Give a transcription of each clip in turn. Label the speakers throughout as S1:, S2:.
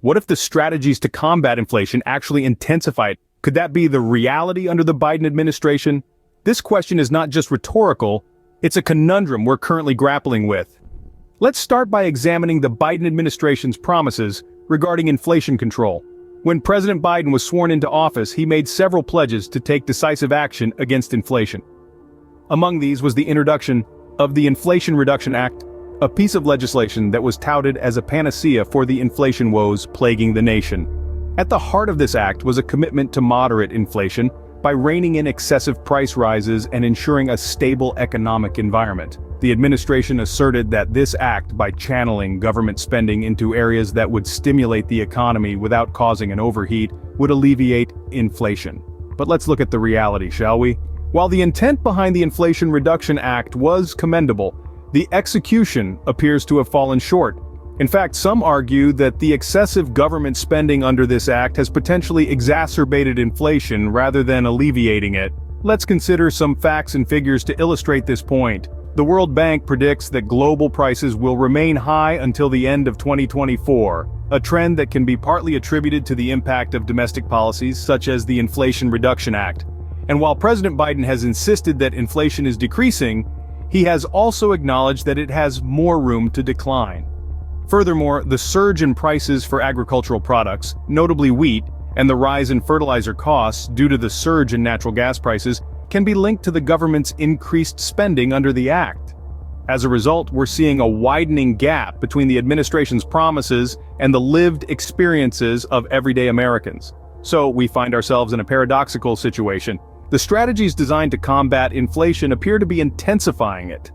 S1: What if the strategies to combat inflation actually intensify it? Could that be the reality under the Biden administration? This question is not just rhetorical, it's a conundrum we're currently grappling with. Let's start by examining the Biden administration's promises regarding inflation control. When President Biden was sworn into office, he made several pledges to take decisive action against inflation. Among these was the introduction of the Inflation Reduction Act, a piece of legislation that was touted as a panacea for the inflation woes plaguing the nation. At the heart of this act was a commitment to moderate inflation by reining in excessive price rises and ensuring a stable economic environment. The administration asserted that this act, by channeling government spending into areas that would stimulate the economy without causing an overheat, would alleviate inflation. But let's look at the reality, shall we? While the intent behind the Inflation Reduction Act was commendable, the execution appears to have fallen short. In fact, some argue that the excessive government spending under this act has potentially exacerbated inflation rather than alleviating it. Let's consider some facts and figures to illustrate this point. The World Bank predicts that global prices will remain high until the end of 2024, a trend that can be partly attributed to the impact of domestic policies such as the Inflation Reduction Act. And while President Biden has insisted that inflation is decreasing, he has also acknowledged that it has more room to decline. Furthermore, the surge in prices for agricultural products, notably wheat, and the rise in fertilizer costs due to the surge in natural gas prices can be linked to the government's increased spending under the act. As a result, we're seeing a widening gap between the administration's promises and the lived experiences of everyday Americans. So we find ourselves in a paradoxical situation. The strategies designed to combat inflation appear to be intensifying it.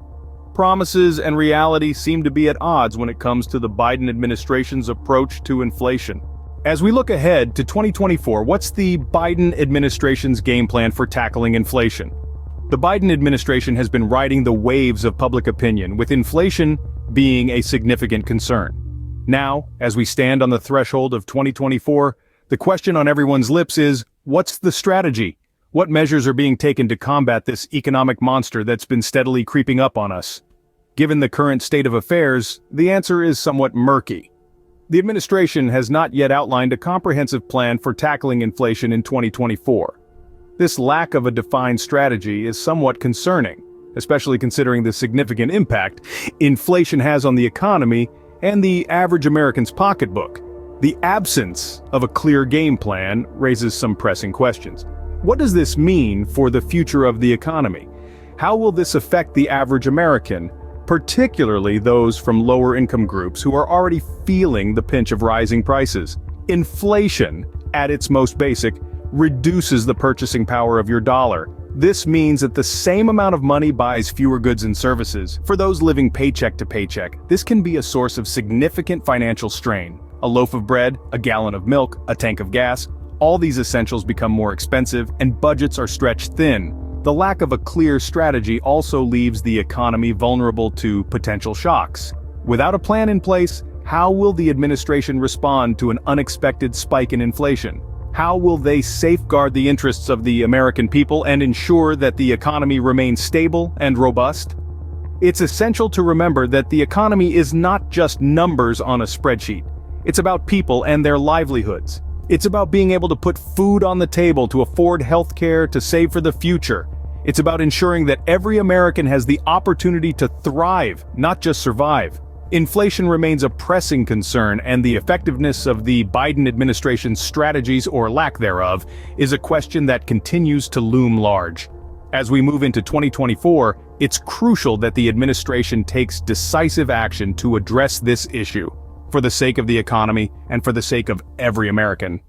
S1: Promises and reality seem to be at odds when it comes to the Biden administration's approach to inflation. As we look ahead to 2024, what's the Biden administration's game plan for tackling inflation? The Biden administration has been riding the waves of public opinion, with inflation being a significant concern. Now, as we stand on the threshold of 2024, the question on everyone's lips is, what's the strategy? What measures are being taken to combat this economic monster that's been steadily creeping up on us? Given the current state of affairs, the answer is somewhat murky. The administration has not yet outlined a comprehensive plan for tackling inflation in 2024. This lack of a defined strategy is somewhat concerning, especially considering the significant impact inflation has on the economy and the average American's pocketbook. The absence of a clear game plan raises some pressing questions. What does this mean for the future of the economy? How will this affect the average American, particularly those from lower income groups who are already feeling the pinch of rising prices? Inflation, at its most basic, reduces the purchasing power of your dollar. This means that the same amount of money buys fewer goods and services. For those living paycheck to paycheck, this can be a source of significant financial strain. A loaf of bread, a gallon of milk, a tank of gas, all these essentials become more expensive and budgets are stretched thin. The lack of a clear strategy also leaves the economy vulnerable to potential shocks. Without a plan in place, how will the administration respond to an unexpected spike in inflation? How will they safeguard the interests of the American people and ensure that the economy remains stable and robust? It's essential to remember that the economy is not just numbers on a spreadsheet. It's about people and their livelihoods. It's about being able to put food on the table, to afford health care, to save for the future. It's about ensuring that every American has the opportunity to thrive, not just survive. Inflation remains a pressing concern, and the effectiveness of the Biden administration's strategies, or lack thereof, is a question that continues to loom large. As we move into 2024, it's crucial that the administration takes decisive action to address this issue, for the sake of the economy and for the sake of every American.